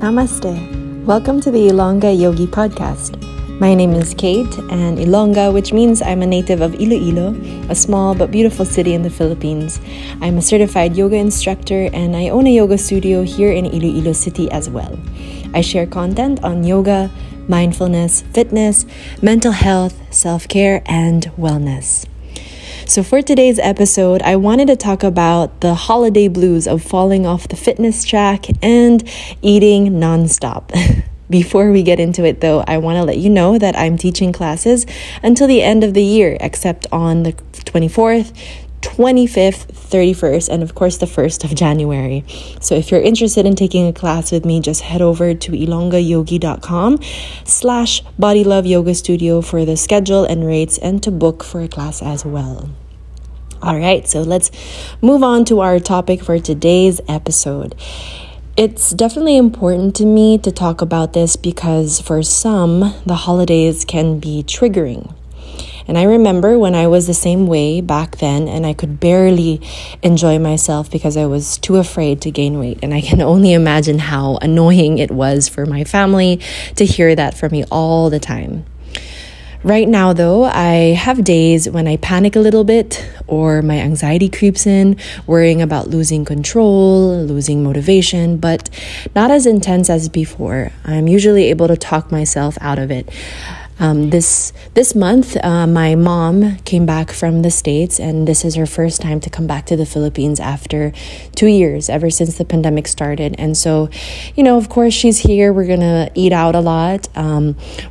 Namaste. Welcome to the Ilongga Yogi podcast. My name is Kate, and Ilongga, which means I'm a native of Iloilo, a small but beautiful city in the Philippines. I'm a certified yoga instructor, and I own a yoga studio here in Iloilo City as well. I share content on yoga, mindfulness, fitness, mental health, self-care, and wellness. So for today's episode, I wanted to talk about the holiday blues of falling off the fitness track and eating nonstop. Before we get into it though, I want to let you know that I'm teaching classes until the end of the year, except on the 24th, 25th, 31st, and of course the 1st of January. So if you're interested in taking a class with me, just head over to ilonggayogi.com/Bodylove Yoga Studio for the schedule and rates and to book for a class as well. All right, so let's move on to our topic for today's episode. It's definitely important to me to talk about this because for some, the holidays can be triggering. And I remember when I was the same way back then and I could barely enjoy myself because I was too afraid to gain weight. And I can only imagine how annoying it was for my family to hear that from me all the time. Right now, though, I have days when I panic a little bit or my anxiety creeps in, worrying about losing control, losing motivation, but not as intense as before. I'm usually able to talk myself out of it. This month, my mom came back from the States, and this is her first time to come back to the Philippines after 2 years, ever since the pandemic started. And so, of course, she's here. We're going to eat out a lot.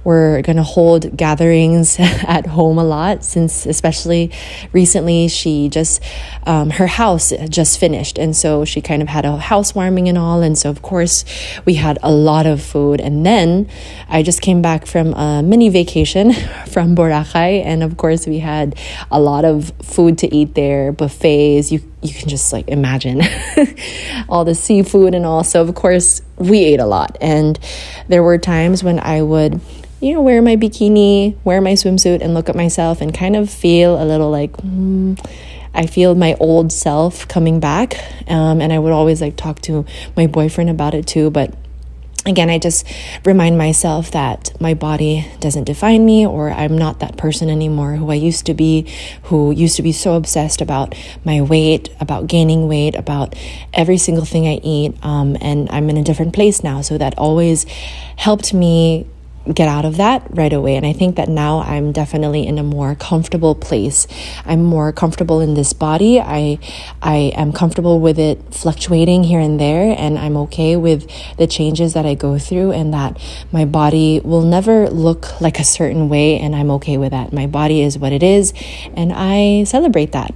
We're going to hold gatherings at home a lot, since especially recently she her house just finished. And so she kind of had a housewarming and all. And so, of course, we had a lot of food. And then I just came back from a mini vacation from Boracay, and of course we had a lot of food to eat there, buffets. You can just imagine all the seafood and all. So of course we ate a lot, and there were times when I would wear my bikini, wear my swimsuit, and look at myself and kind of feel a little I feel my old self coming back, and I would always talk to my boyfriend about it too. But again, I just remind myself that my body doesn't define me, or I'm not that person anymore who I used to be, who used to be so obsessed about my weight, about gaining weight, about every single thing I eat. And I'm in a different place now. So that always helped me get out of that right away. And I think that now I'm definitely in a more comfortable place. I'm more comfortable in this body. I am comfortable with it fluctuating here and there, and I'm okay with the changes that I go through, and that my body will never look like a certain way, and I'm okay with that. My body is what it is, and I celebrate that.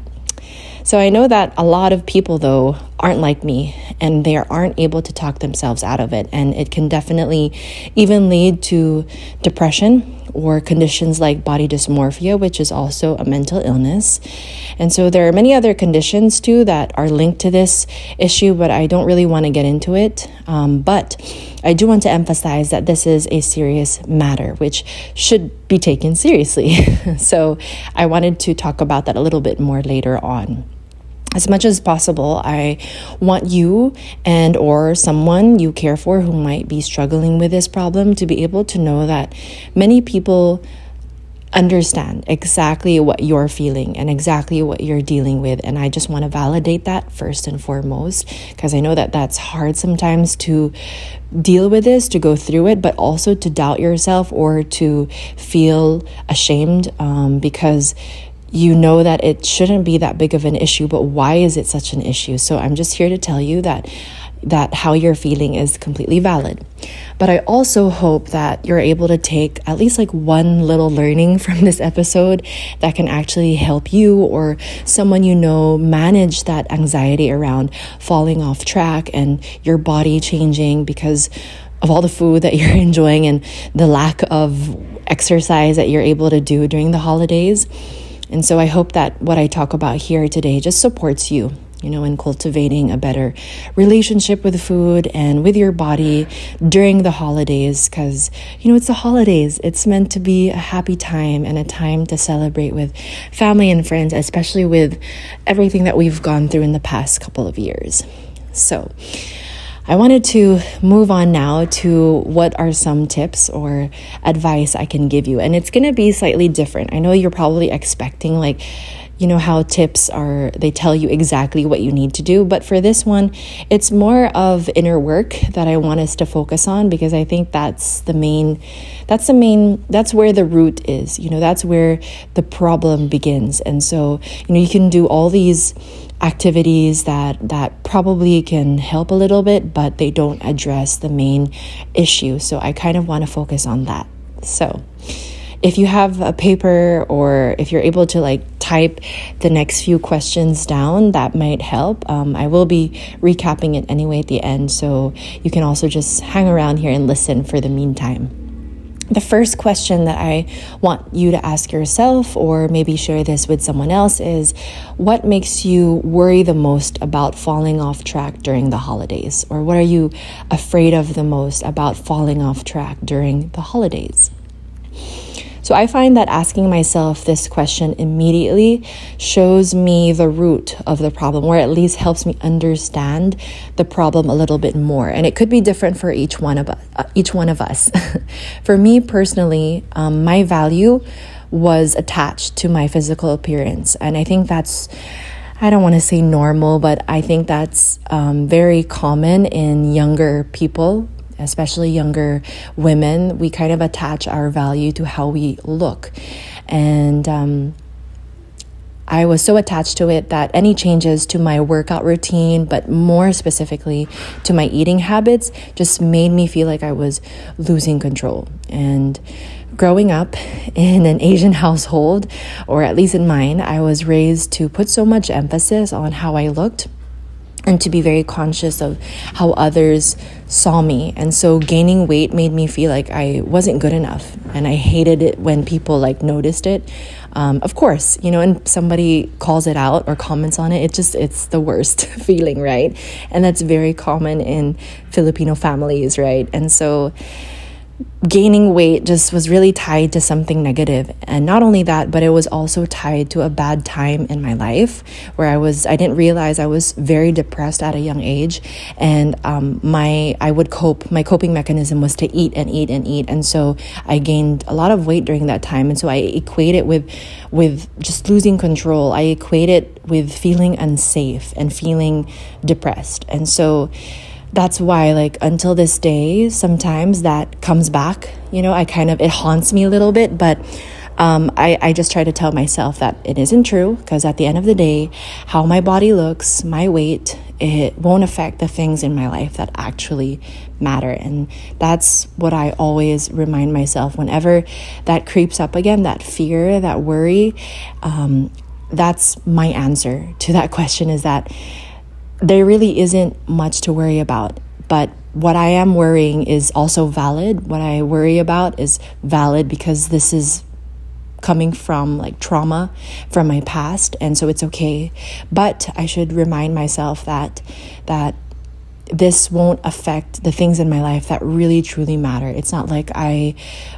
So I know that a lot of people, though, aren't like me, and they aren't able to talk themselves out of it. And it can definitely even lead to depression or conditions like body dysmorphia, which is also a mental illness. And so there are many other conditions too that are linked to this issue, but I don't really want to get into it. But I do want to emphasize that this is a serious matter, which should be taken seriously. So I wanted to talk about that a little bit more later on. As much as possible, I want you and or someone you care for who might be struggling with this problem to be able to know that many people understand exactly what you're feeling and exactly what you're dealing with. And I just want to validate that first and foremost, because I know that that's hard sometimes to deal with this, to go through it, but also to doubt yourself or to feel ashamed because you know that it shouldn't be that big of an issue, but why is it such an issue? So I'm just here to tell you that how you're feeling is completely valid. But I also hope that you're able to take at least one little learning from this episode that can actually help you or someone manage that anxiety around falling off track and your body changing because of all the food that you're enjoying and the lack of exercise that you're able to do during the holidays. And so I hope that what I talk about here today just supports you, in cultivating a better relationship with food and with your body during the holidays. Because, it's the holidays. It's meant to be a happy time and a time to celebrate with family and friends, especially with everything that we've gone through in the past couple of years. So I wanted to move on now to what are some tips or advice I can give you. And it's going to be slightly different. I know you're probably expecting like, you know, how tips are, they tell you exactly what you need to do. But for this one, it's more of inner work that I want us to focus on, because I think that's where the root is, you know, that's where the problem begins. And so, you know, you can do all these activities that probably can help a little bit, but they don't address the main issue. So I kind of want to focus on that. So if you have a paper, or if you're able to like type the next few questions down, that might help. I will be recapping it anyway at the end, so you can also just hang around here and listen for the meantime. The first question that I want you to ask yourself, or maybe share this with someone else, is what makes you worry the most about falling off track during the holidays? Or what are you afraid of the most about falling off track during the holidays? So I find that asking myself this question immediately shows me the root of the problem, or at least helps me understand the problem a little bit more. And it could be different for each one of us. For me personally, my value was attached to my physical appearance. And I think that's, I don't want to say normal, but I think that's very common in younger people, especially younger women. We kind of attach our value to how we look. And I was so attached to it that any changes to my workout routine, but more specifically to my eating habits, just made me feel like I was losing control. And growing up in an Asian household, or at least in mine, I was raised to put so much emphasis on how I looked, and to be very conscious of how others saw me. And so gaining weight made me feel like I wasn't good enough. And I hated it when people like noticed it. Of course, you know, and somebody calls it out or comments on it, it's the worst feeling, right? And that's very common in Filipino families, right? And so gaining weight just was really tied to something negative. And not only that, but it was also tied to a bad time in my life where I didn't realize I was very depressed at a young age. And my coping mechanism was to eat and eat and eat. And so I gained a lot of weight during that time. And so I equate it with just losing control. I equate it with feeling unsafe and feeling depressed. And so that's why, like, until this day, sometimes that comes back, you know, it haunts me a little bit, but I just try to tell myself that it isn't true, because at the end of the day, how my body looks, my weight, it won't affect the things in my life that actually matter. And that's what I always remind myself whenever that creeps up again, that fear, that worry. That's my answer to that question, is that there really isn't much to worry about. But what I am worrying is also valid. What I worry about is valid because this is coming from like trauma from my past, and so it's okay. But I should remind myself that this won't affect the things in my life that really truly matter. It's not like I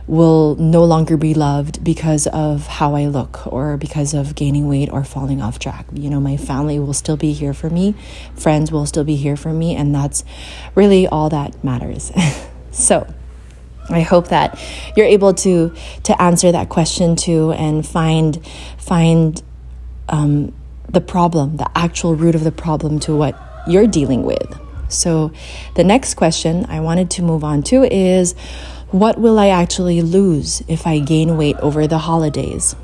will no longer be loved because of how I look, or because of gaining weight or falling off track. You know, my family will still be here for me, friends will still be here for me, and that's really all that matters. So I hope that you're able to answer that question too, and find the problem, the actual root of the problem to what you're dealing with. So the next question I wanted to move on to is, what will I actually lose if I gain weight over the holidays?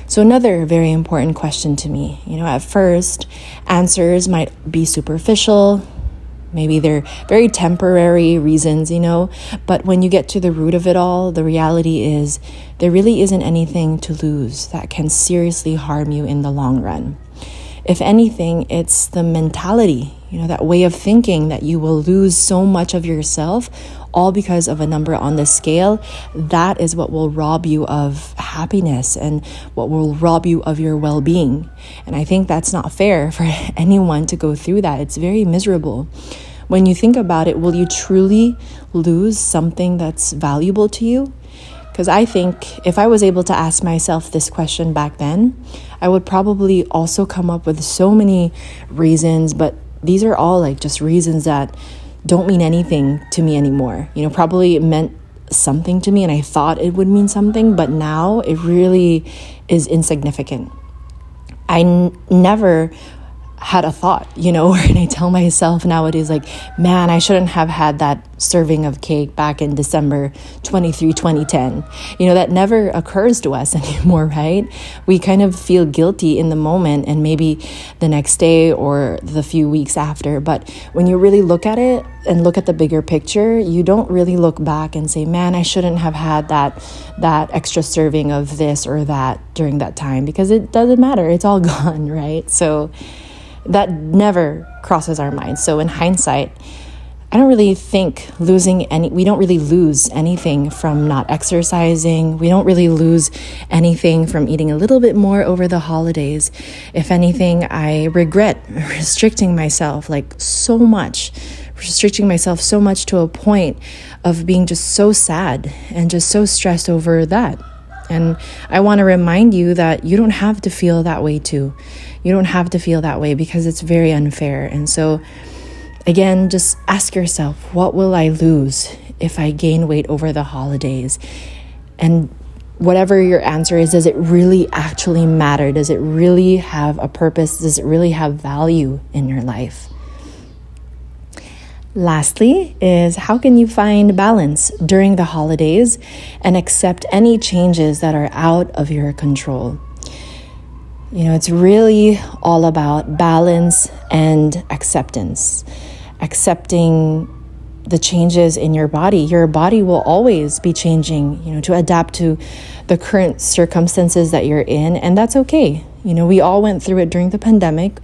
So another very important question to me. You know, at first, answers might be superficial. Maybe they're very temporary reasons, you know, but when you get to the root of it all, the reality is there really isn't anything to lose that can seriously harm you in the long run. If anything, it's the mentality, you know, that way of thinking that you will lose so much of yourself all because of a number on the scale. That is what will rob you of happiness and what will rob you of your well-being. And I think that's not fair for anyone to go through that. It's very miserable. When you think about it, will you truly lose something that's valuable to you? Because I think if I was able to ask myself this question back then, I would probably also come up with so many reasons, but these are all like just reasons that don't mean anything to me anymore. Probably it meant something to me and I thought it would mean something, but now it really is insignificant. I never had a thought, and I tell myself nowadays, like, man, I shouldn't have had that serving of cake back in December 23, 2010. That never occurs to us anymore, right? We kind of feel guilty in the moment and maybe the next day or the few weeks after. But when you really look at it and look at the bigger picture, you don't really look back and say, man, I shouldn't have had that extra serving of this or that during that time, because it doesn't matter. It's all gone, right? So that never crosses our minds. So in hindsight, I don't really think we don't really lose anything from not exercising. We don't really lose anything from eating a little bit more over the holidays. If anything, I regret restricting myself so much to a point of being just so sad and just so stressed over that. And I want to remind you that you don't have to feel that way too. You don't have to feel that way because it's very unfair. And so, again, just ask yourself, what will I lose if I gain weight over the holidays? And whatever your answer is, does it really actually matter? Does it really have a purpose? Does it really have value in your life? Lastly is, how can you find balance during the holidays and accept any changes that are out of your control? It's really all about balance and acceptance. Accepting the changes in your body. Your body will always be changing, to adapt to the current circumstances that you're in, and that's okay. We all went through it during the pandemic.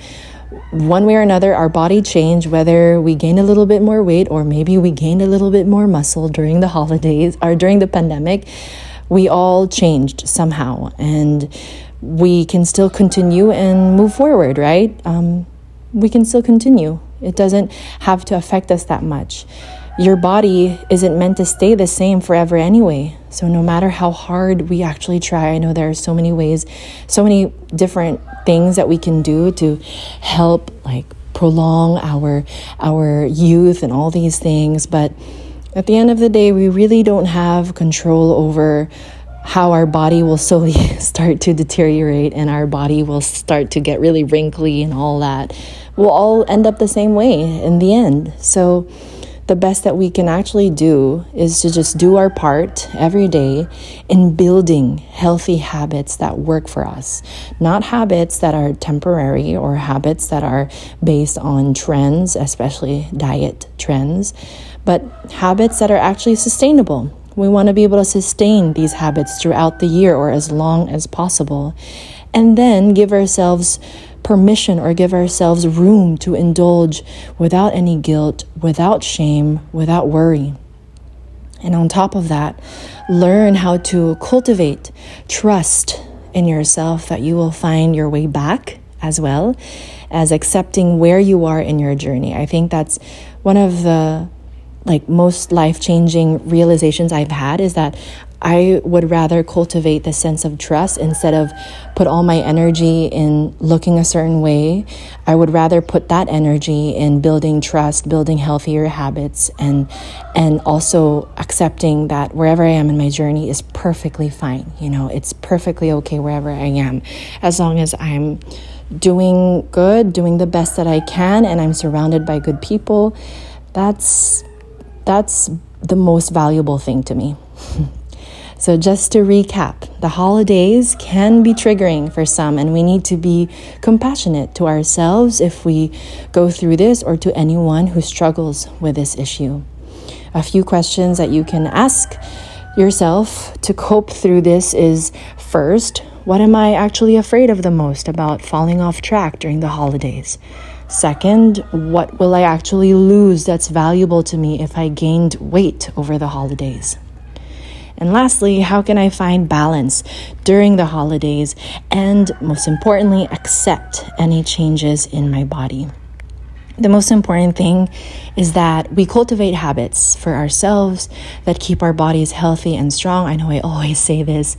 One way or another, our body changed, whether we gained a little bit more weight or maybe we gained a little bit more muscle during the holidays or during the pandemic. We all changed somehow, and we can still continue and move forward, right? We can still continue. It doesn't have to affect us that much. Your body isn't meant to stay the same forever anyway. So no matter how hard we actually try, I know there are so many ways, so many different things that we can do to help prolong our youth and all these things. But at the end of the day, we really don't have control over how our body will slowly start to deteriorate and our body will start to get really wrinkly and all that. We'll all end up the same way in the end. So the best that we can actually do is to just do our part every day in building healthy habits that work for us. Not habits that are temporary or habits that are based on trends, especially diet trends, but habits that are actually sustainable. We want to be able to sustain these habits throughout the year or as long as possible, and then give ourselves permission or give ourselves room to indulge without any guilt, without shame, without worry. And on top of that, learn how to cultivate trust in yourself that you will find your way back, as well as accepting where you are in your journey. I think that's one of the most life-changing realizations I've had, is that I would rather cultivate the sense of trust instead of put all my energy in looking a certain way. I would rather put that energy in building trust, building healthier habits, and also accepting that wherever I am in my journey is perfectly fine. It's perfectly okay wherever I am, as long as I'm doing good, doing the best that I can, and I'm surrounded by good people. That's the most valuable thing to me. So just to recap, the holidays can be triggering for some, and we need to be compassionate to ourselves if we go through this, or to anyone who struggles with this issue. A few questions that you can ask yourself to cope through this is, first, what am I actually afraid of the most about falling off track during the holidays? Second, what will I actually lose that's valuable to me if I gained weight over the holidays? And lastly, how can I find balance during the holidays and, most importantly, accept any changes in my body? The most important thing is that we cultivate habits for ourselves that keep our bodies healthy and strong. I know I always say this.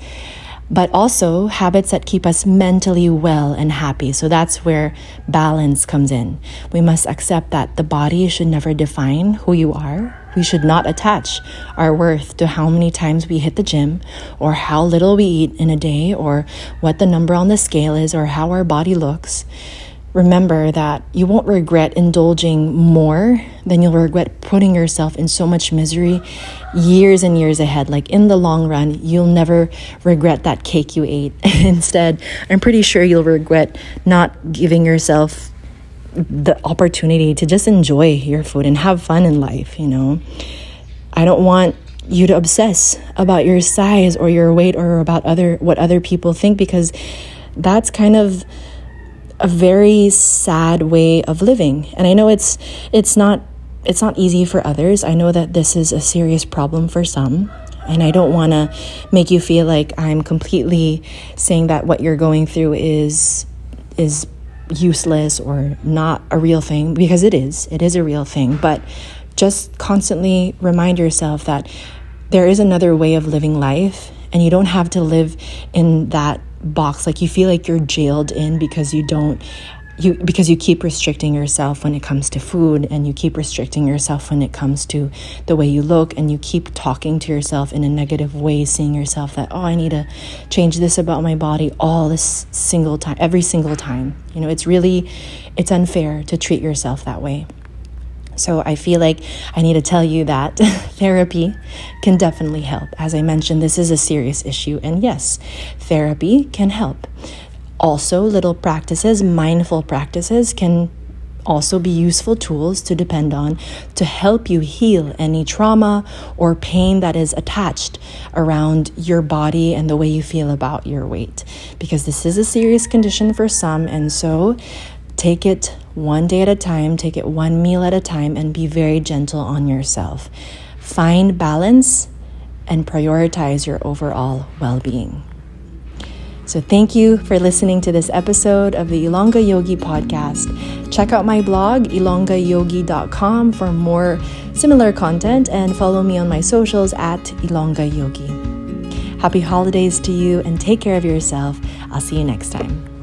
but also habits that keep us mentally well and happy. So that's where balance comes in. We must accept that the body should never define who you are. We should not attach our worth to how many times we hit the gym, or how little we eat in a day, or what the number on the scale is, or how our body looks. Remember that you won't regret indulging more than you'll regret putting yourself in so much misery years and years ahead. Like in the long run, you'll never regret that cake you ate. Instead, I'm pretty sure you'll regret not giving yourself the opportunity to just enjoy your food and have fun in life, you know. I don't want you to obsess about your size or your weight or about what other people think, because that's kind of a very sad way of living. And I know it's not easy for others. I know that this is a serious problem for some, and I don't want to make you feel like I'm completely saying that what you're going through is useless or not a real thing, because it is a real thing. But just constantly remind yourself that there is another way of living life, and you don't have to live in that box. Like you feel like you're jailed in because because you keep restricting yourself when it comes to food, and you keep restricting yourself when it comes to the way you look, and you keep talking to yourself in a negative way, seeing yourself that, oh, I need to change this about my body every single time. You know, it's unfair to treat yourself that way. So I feel like I need to tell you that therapy can definitely help. As I mentioned, this is a serious issue, and yes, therapy can help. Also, little practices, mindful practices, can also be useful tools to depend on to help you heal any trauma or pain that is attached around your body and the way you feel about your weight. Because this is a serious condition for some, and so take it one day at a time, take it one meal at a time, and be very gentle on yourself. Find balance and prioritize your overall well-being. So thank you for listening to this episode of the Ilongga Yogi podcast. Check out my blog, ilonggayogi.com, for more similar content, and follow me on my socials at Ilongga Yogi. Happy holidays to you, and take care of yourself. I'll see you next time.